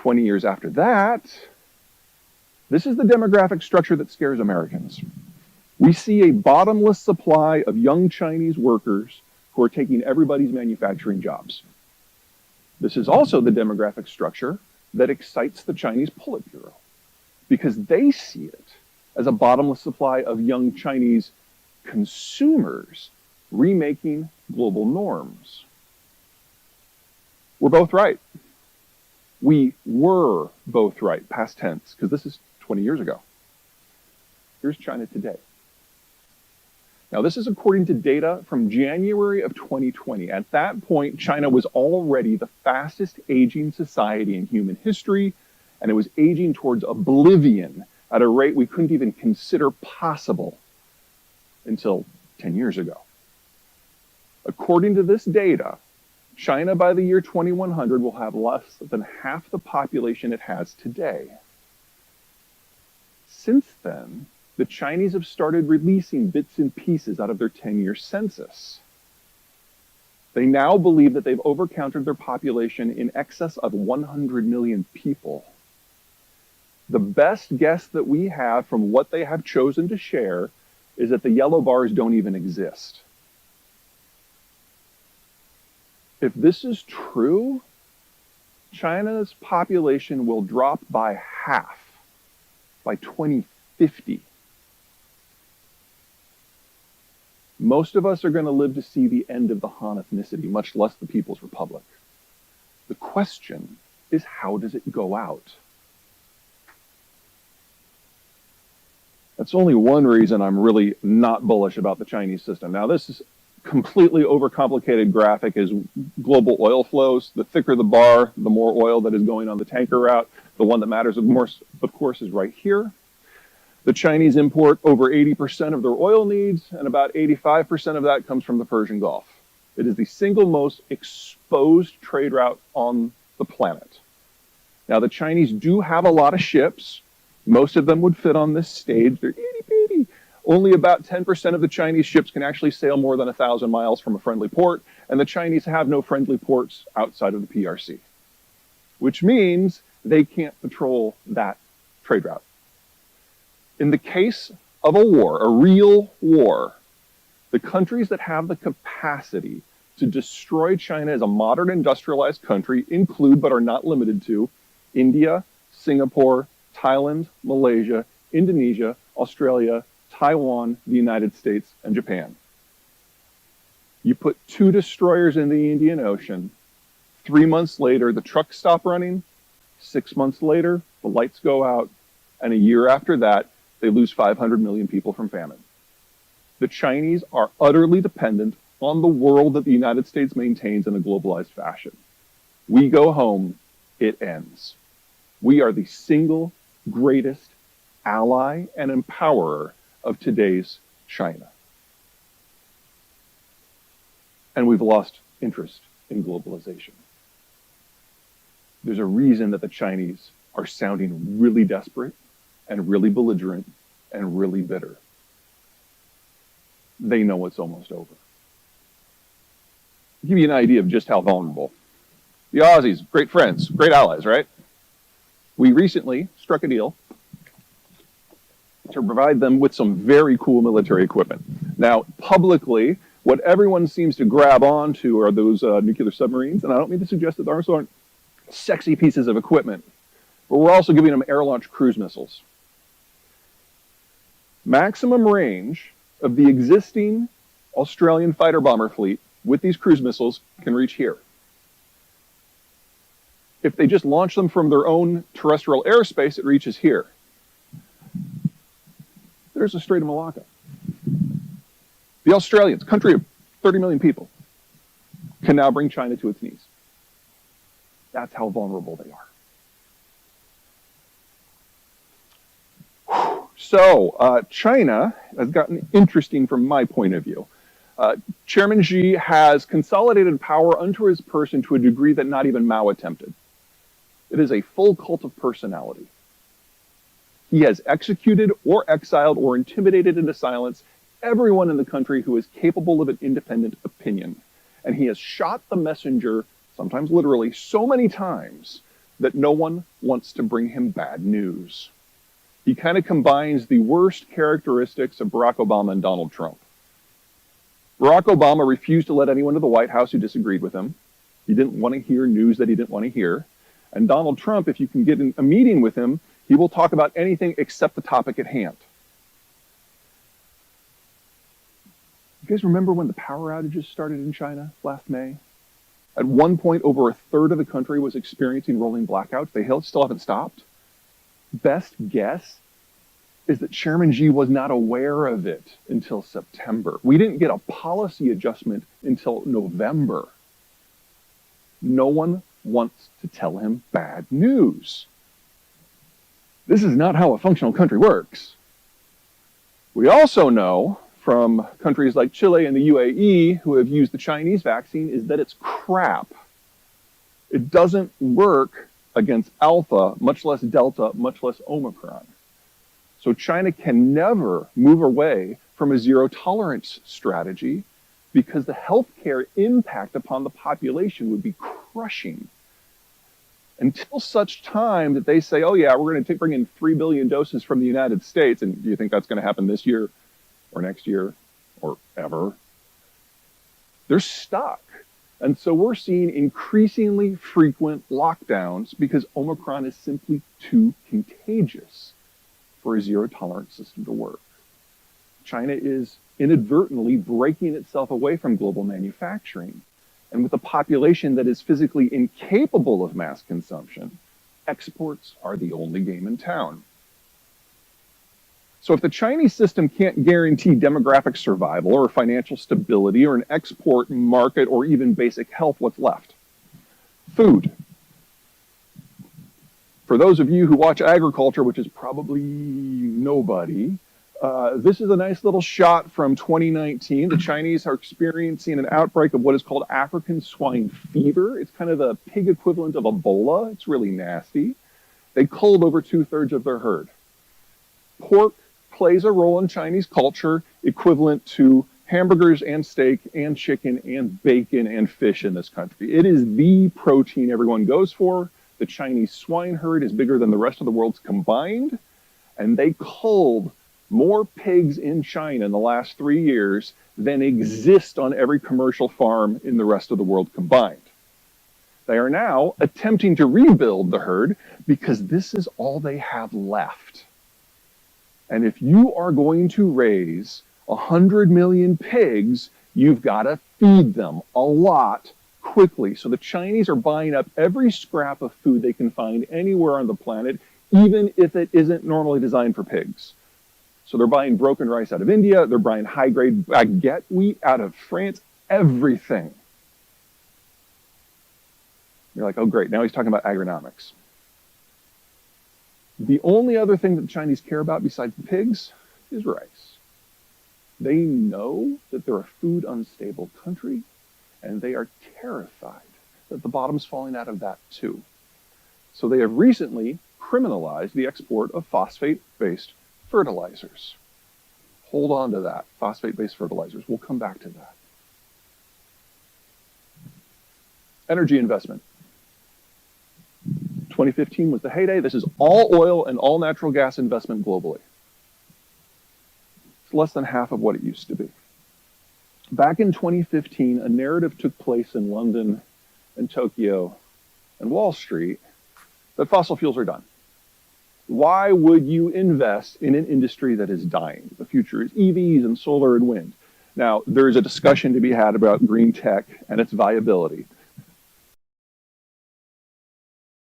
20 years after that, this is the demographic structure that scares Americans. We see a bottomless supply of young Chinese workers who are taking everybody's manufacturing jobs. This is also the demographic structure that excites the Chinese Politburo, because they see it as a bottomless supply of young Chinese consumers remaking global norms. We're both right. We were both right, past tense, because this is 20 years ago. Here's China today. Now, this is according to data from January of 2020. At that point, China was already the fastest aging society in human history, and it was aging towards oblivion at a rate we couldn't even consider possible until 10 years ago. According to this data, China by the year 2100 will have less than half the population it has today. Since then, the Chinese have started releasing bits and pieces out of their 10-year census. They now believe that they've overcounted their population in excess of 100 million people. The best guess that we have from what they have chosen to share is that the yellow bars don't even exist. If this is true, China's population will drop by half by 2050. Most of us are going to live to see the end of the Han ethnicity, much less the People's Republic. The question is, how does it go out? That's only one reason I'm really not bullish about the Chinese system. Now, this is completely overcomplicated graphic is global oil flows. The thicker the bar, the more oil that is going on the tanker route. The one that matters of course, is right here. The Chinese import over 80% of their oil needs, and about 85% of that comes from the Persian Gulf. It is the single most exposed trade route on the planet. Now, the Chinese do have a lot of ships. Most of them would fit on this stage. They're itty-bitty. Only about 10% of the Chinese ships can actually sail more than 1,000 miles from a friendly port, and the Chinese have no friendly ports outside of the PRC, which means they can't patrol that trade route. In the case of a war, a real war, the countries that have the capacity to destroy China as a modern industrialized country include, but are not limited to, India, Singapore, Thailand, Malaysia, Indonesia, Australia, Taiwan, the United States, and Japan. You put 2 destroyers in the Indian Ocean, 3 months later, the trucks stop running, 6 months later, the lights go out, and a year after that, they lose 500 million people from famine. The Chinese are utterly dependent on the world that the United States maintains in a globalized fashion. We go home, it ends. We are the single greatest ally and empowerer of today's China. And we've lost interest in globalization. There's a reason that the Chinese are sounding really desperate and really belligerent and really bitter. They know it's almost over. I'll give you an idea of just how vulnerable. The Aussies, great friends, great allies, right? We recently struck a deal to provide them with some very cool military equipment. Now, publicly, what everyone seems to grab onto are those nuclear submarines, and I don't mean to suggest that those aren't sexy pieces of equipment, but we're also giving them air-launched cruise missiles. Maximum range of the existing Australian fighter bomber fleet with these cruise missiles can reach here. If they just launch them from their own terrestrial airspace, it reaches here. There's the Strait of Malacca. The Australians, country of 30 million people, can now bring China to its knees. That's how vulnerable they are. So, China has gotten interesting from my point of view. Chairman Xi has consolidated power unto his person to a degree that not even Mao attempted. It is a full cult of personality. He has executed or exiled or intimidated into silence everyone in the country who is capable of an independent opinion. And he has shot the messenger, sometimes literally, so many times that no one wants to bring him bad news. He kind of combines the worst characteristics of Barack Obama and Donald Trump. Barack Obama refused to let anyone to the White House who disagreed with him. He didn't want to hear news that he didn't want to hear. And Donald Trump, if you can get in a meeting with him, he will talk about anything except the topic at hand. You guys remember when the power outages started in China last May? At one point, over a third of the country was experiencing rolling blackouts. They still haven't stopped. Best guess is that Chairman Xi was not aware of it until September. We didn't get a policy adjustment until November. No one wants to tell him bad news. This is not how a functional country works. We also know from countries like Chile and the UAE who have used the Chinese vaccine is that it's crap. It doesn't work against Alpha, much less Delta, much less Omicron. So China can never move away from a zero tolerance strategy because the healthcare impact upon the population would be crushing. Until such time that they say, oh yeah, we're going to bring in 3 billion doses from the United States, and do you think that's going to happen this year or next year or ever? They're stuck. And so we're seeing increasingly frequent lockdowns because Omicron is simply too contagious for a zero tolerance system to work. China is inadvertently breaking itself away from global manufacturing. And with a population that is physically incapable of mass consumption, exports are the only game in town. So if the Chinese system can't guarantee demographic survival or financial stability or an export market or even basic health, what's left? Food. For those of you who watch agriculture, which is probably nobody, this is a nice little shot from 2019. The Chinese are experiencing an outbreak of what is called African swine fever. It's kind of the pig equivalent of Ebola. It's really nasty. They culled over 2/3 of their herd. Pork plays a role in Chinese culture equivalent to hamburgers and steak and chicken and bacon and fish in this country. It is the protein everyone goes for. The Chinese swine herd is bigger than the rest of the world's combined, and they culled more pigs in China in the last 3 years than exist on every commercial farm in the rest of the world combined. They are now attempting to rebuild the herd because this is all they have left. And if you are going to raise 100 million pigs, you've got to feed them a lot quickly. So the Chinese are buying up every scrap of food they can find anywhere on the planet, even if it isn't normally designed for pigs. So they're buying broken rice out of India, they're buying high-grade baguette wheat out of France, everything. You're like, oh great, now he's talking about agronomics. The only other thing that the Chinese care about besides the pigs is rice. They know that they're a food unstable country, and they are terrified that the bottom's falling out of that too. So they have recently criminalized the export of phosphate-based fertilizers. Hold on to that, phosphate-based fertilizers. We'll come back to that. Energy investment. 2015 was the heyday. This is all oil and all natural gas investment globally. It's less than half of what it used to be. Back in 2015, a narrative took place in London and Tokyo and Wall Street that fossil fuels are done. Why would you invest in an industry that is dying? The future is EVs and solar and wind. Now, there's a discussion to be had about green tech and its viability.